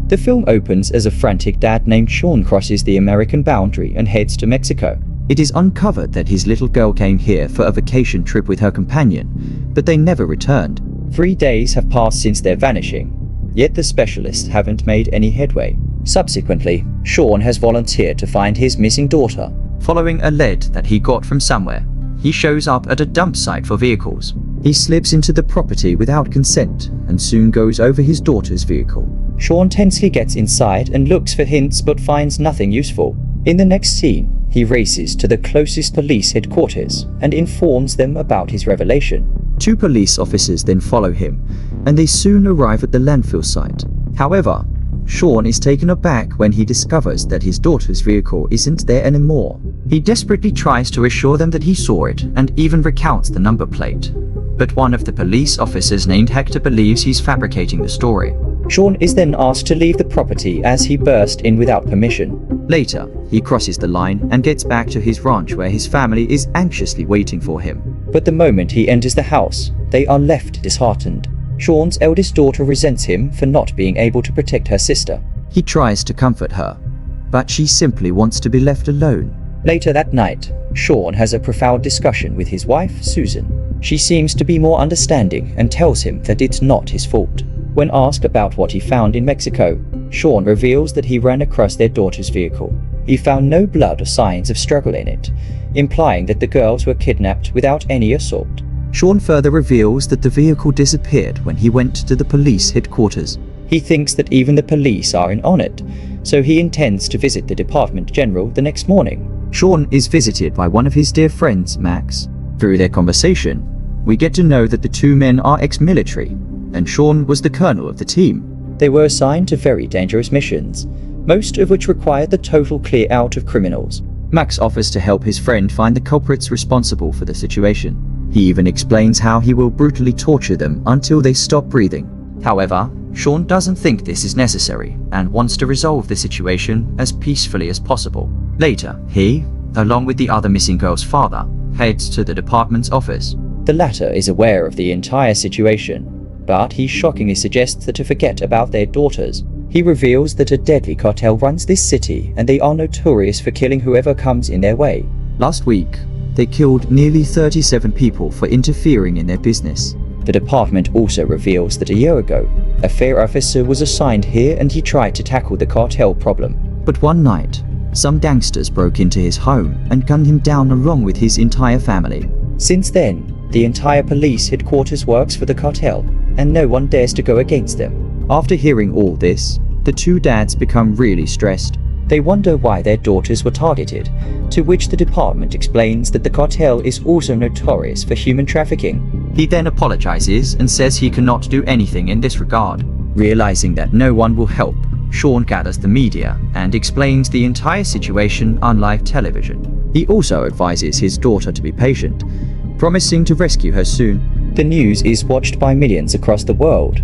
The film opens as a frantic dad named Shawn crosses the American boundary and heads to Mexico. It is uncovered that his little girl came here for a vacation trip with her companion, but they never returned. 3 days have passed since their vanishing, yet the specialists haven't made any headway. Subsequently, Shawn has volunteered to find his missing daughter. Following a lead that he got from somewhere, he shows up at a dump site for vehicles. He slips into the property without consent and soon goes over his daughter's vehicle. Shawn tensely gets inside and looks for hints but finds nothing useful. In the next scene, he races to the closest police headquarters and informs them about his revelation. 2 police officers then follow him, and they soon arrive at the landfill site. However, Shawn is taken aback when he discovers that his daughter's vehicle isn't there anymore. He desperately tries to assure them that he saw it and even recounts the number plate. But one of the police officers named Hector believes he's fabricating the story. Shawn is then asked to leave the property as he burst in without permission. Later, he crosses the line and gets back to his ranch where his family is anxiously waiting for him. But the moment he enters the house, they are left disheartened. Shawn's eldest daughter resents him for not being able to protect her sister. He tries to comfort her, but she simply wants to be left alone. Later that night, Shawn has a profound discussion with his wife, Susan. She seems to be more understanding and tells him that it's not his fault. When asked about what he found in Mexico, Shawn reveals that he ran across their daughter's vehicle. He found no blood or signs of struggle in it, implying that the girls were kidnapped without any assault. Shawn further reveals that the vehicle disappeared when he went to the police headquarters. He thinks that even the police are in on it, so he intends to visit the Department General the next morning. Shawn is visited by one of his dear friends, Max. Through their conversation, we get to know that the 2 men are ex-military, and Shawn was the colonel of the team. They were assigned to very dangerous missions, most of which required the total clear out of criminals. Max offers to help his friend find the culprits responsible for the situation. He even explains how he will brutally torture them until they stop breathing. However, Shawn doesn't think this is necessary and wants to resolve the situation as peacefully as possible. Later, he, along with the other missing girl's father, heads to the department's office. The latter is aware of the entire situation, but he shockingly suggests that to forget about their daughters. He reveals that a deadly cartel runs this city and they are notorious for killing whoever comes in their way. Last week, they killed nearly 37 people for interfering in their business. The department also reveals that a year ago, a fair officer was assigned here and he tried to tackle the cartel problem. But one night, some gangsters broke into his home and gunned him down along with his entire family. Since then, the entire police headquarters works for the cartel, and no one dares to go against them. After hearing all this, the 2 dads become really stressed. They wonder why their daughters were targeted, to which the department explains that the cartel is also notorious for human trafficking. He then apologizes and says he cannot do anything in this regard. Realizing that no one will help, Shawn gathers the media and explains the entire situation on live television. He also advises his daughter to be patient, promising to rescue her soon. The news is watched by millions across the world,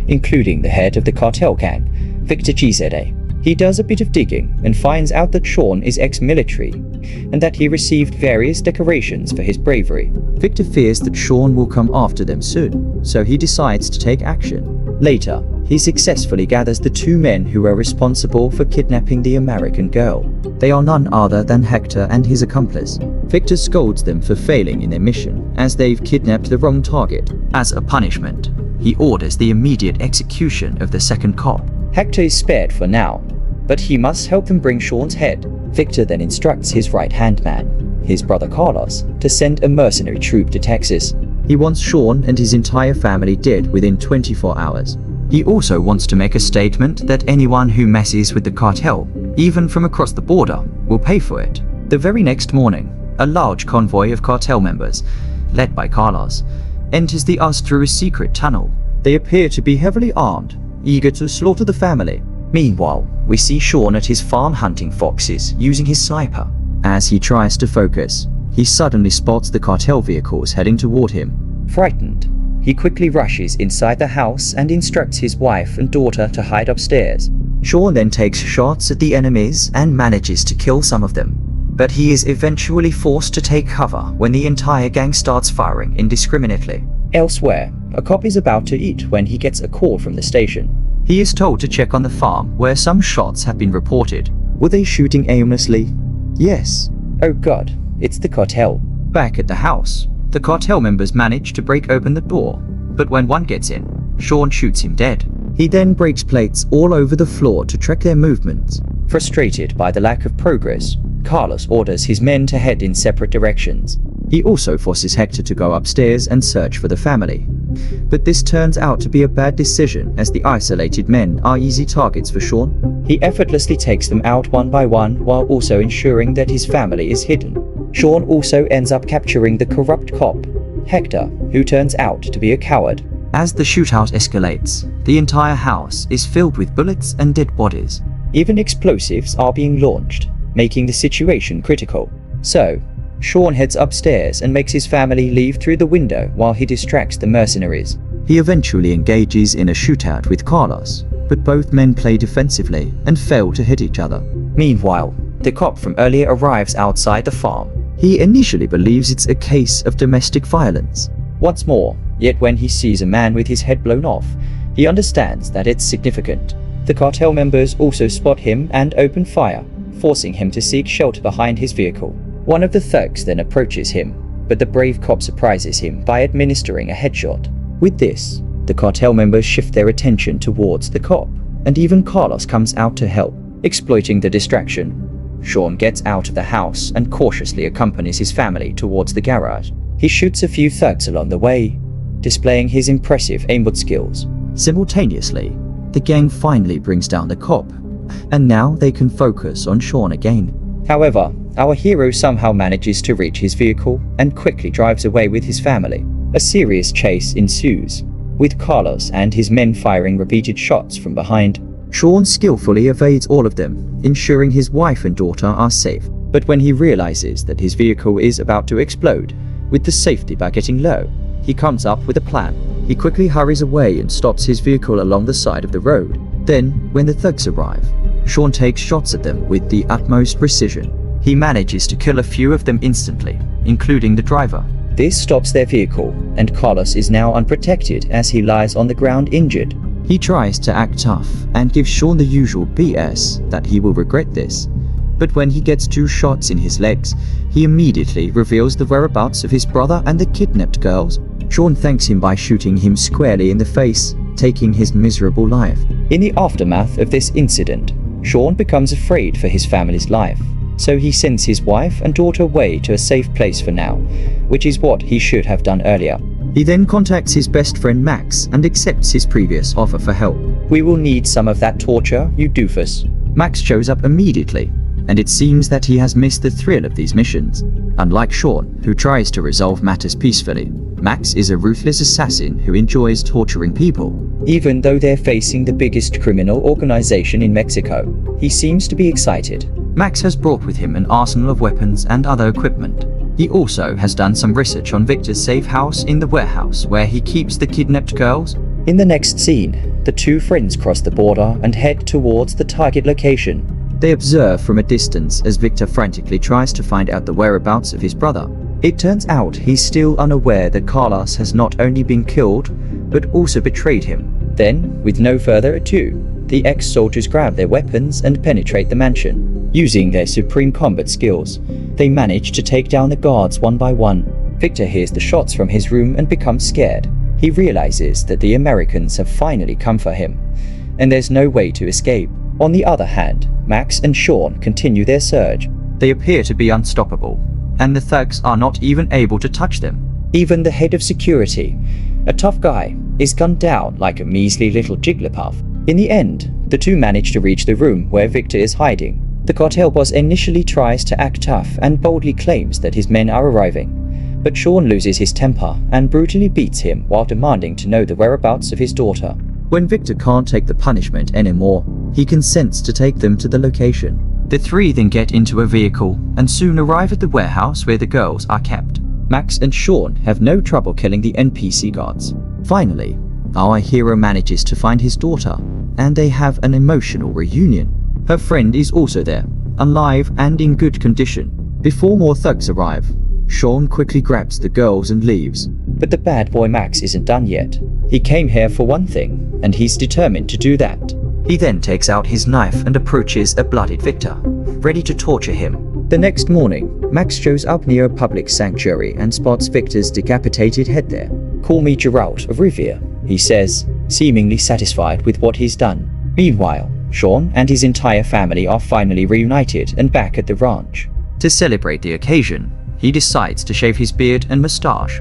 including the head of the cartel gang, Victor Gizede. He does a bit of digging and finds out that Shawn is ex-military and that he received various decorations for his bravery. Victor fears that Shawn will come after them soon, so he decides to take action. Later, he successfully gathers the 2 men who are responsible for kidnapping the American girl. They are none other than Hector and his accomplice. Victor scolds them for failing in their mission, as they've kidnapped the wrong target. As a punishment, he orders the immediate execution of the second cop. Hector is spared for now, but he must help them bring Shawn's head. Victor then instructs his right-hand man, his brother Carlos, to send a mercenary troop to Texas. He wants Shawn and his entire family dead within 24 hours. He also wants to make a statement that anyone who messes with the cartel, even from across the border, will pay for it. The very next morning, a large convoy of cartel members, led by Carlos, enters the US through a secret tunnel. They appear to be heavily armed, eager to slaughter the family. Meanwhile, we see Shawn at his farm hunting foxes using his sniper. As he tries to focus, he suddenly spots the cartel vehicles heading toward him. Frightened, he quickly rushes inside the house and instructs his wife and daughter to hide upstairs. Shawn then takes shots at the enemies and manages to kill some of them, but he is eventually forced to take cover when the entire gang starts firing indiscriminately. Elsewhere, a cop is about to eat when he gets a call from the station. He is told to check on the farm where some shots have been reported. Were they shooting aimlessly? Yes. Oh god, it's the cartel. Back at the house, the cartel members manage to break open the door, but when one gets in, Shawn shoots him dead. He then breaks plates all over the floor to track their movements. Frustrated by the lack of progress, Carlos orders his men to head in separate directions. He also forces Hector to go upstairs and search for the family. But this turns out to be a bad decision, as the isolated men are easy targets for Shawn. He effortlessly takes them out one by one while also ensuring that his family is hidden. Shawn also ends up capturing the corrupt cop, Hector, who turns out to be a coward. As the shootout escalates, the entire house is filled with bullets and dead bodies. Even explosives are being launched, making the situation critical. So, Shawn heads upstairs and makes his family leave through the window while he distracts the mercenaries. He eventually engages in a shootout with Carlos, but both men play defensively and fail to hit each other. Meanwhile, the cop from earlier arrives outside the farm. He initially believes it's a case of domestic violence. Once more, yet when he sees a man with his head blown off, he understands that it's significant. The cartel members also spot him and open fire, forcing him to seek shelter behind his vehicle. One of the thugs then approaches him, but the brave cop surprises him by administering a headshot. With this, the cartel members shift their attention towards the cop, and even Carlos comes out to help. Exploiting the distraction, Shawn gets out of the house and cautiously accompanies his family towards the garage. He shoots a few thugs along the way, displaying his impressive aimbot skills. Simultaneously, the gang finally brings down the cop, and now they can focus on Shawn again. However, our hero somehow manages to reach his vehicle and quickly drives away with his family. A serious chase ensues, with Carlos and his men firing repeated shots from behind. Shawn skillfully evades all of them, ensuring his wife and daughter are safe. But when he realizes that his vehicle is about to explode, with the safety bar getting low, he comes up with a plan. He quickly hurries away and stops his vehicle along the side of the road. Then, when the thugs arrive, Shawn takes shots at them with the utmost precision. He manages to kill a few of them instantly, including the driver. This stops their vehicle, and Carlos is now unprotected as he lies on the ground injured. He tries to act tough and gives Shawn the usual BS that he will regret this. But when he gets 2 shots in his legs, he immediately reveals the whereabouts of his brother and the kidnapped girls. Shawn thanks him by shooting him squarely in the face, taking his miserable life. In the aftermath of this incident, Shawn becomes afraid for his family's life, so he sends his wife and daughter away to a safe place for now, which is what he should have done earlier. He then contacts his best friend Max and accepts his previous offer for help. "We will need some of that torture, you doofus." Max shows up immediately, and it seems that he has missed the thrill of these missions. Unlike Shawn, who tries to resolve matters peacefully, Max is a ruthless assassin who enjoys torturing people. Even though they're facing the biggest criminal organization in Mexico, he seems to be excited. Max has brought with him an arsenal of weapons and other equipment. He also has done some research on Victor's safe house in the warehouse where he keeps the kidnapped girls. In the next scene, the 2 friends cross the border and head towards the target location. They observe from a distance as Victor frantically tries to find out the whereabouts of his brother. It turns out he's still unaware that Carlos has not only been killed, but also betrayed him. Then, with no further ado, the ex-soldiers grab their weapons and penetrate the mansion. Using their supreme combat skills, they manage to take down the guards one by one. Victor hears the shots from his room and becomes scared. He realizes that the Americans have finally come for him, and there's no way to escape. On the other hand, Max and Shawn continue their surge. They appear to be unstoppable, and the thugs are not even able to touch them. Even the head of security, a tough guy, is gunned down like a measly little Jigglypuff. In the end, the 2 manage to reach the room where Victor is hiding. The cartel boss initially tries to act tough and boldly claims that his men are arriving, but Shawn loses his temper and brutally beats him while demanding to know the whereabouts of his daughter. When Victor can't take the punishment anymore, he consents to take them to the location. The 3 then get into a vehicle and soon arrive at the warehouse where the girls are kept. Max and Shawn have no trouble killing the NPC guards. Finally, our hero manages to find his daughter, and they have an emotional reunion. Her friend is also there, alive and in good condition. Before more thugs arrive, Shawn quickly grabs the girls and leaves. But the bad boy Max isn't done yet. He came here for one thing, and he's determined to do that. He then takes out his knife and approaches a bloodied Victor, ready to torture him. The next morning, Max shows up near a public sanctuary and spots Victor's decapitated head there. "Call me Geralt of Rivia," he says, seemingly satisfied with what he's done. Meanwhile, Shawn and his entire family are finally reunited and back at the ranch. To celebrate the occasion, he decides to shave his beard and mustache.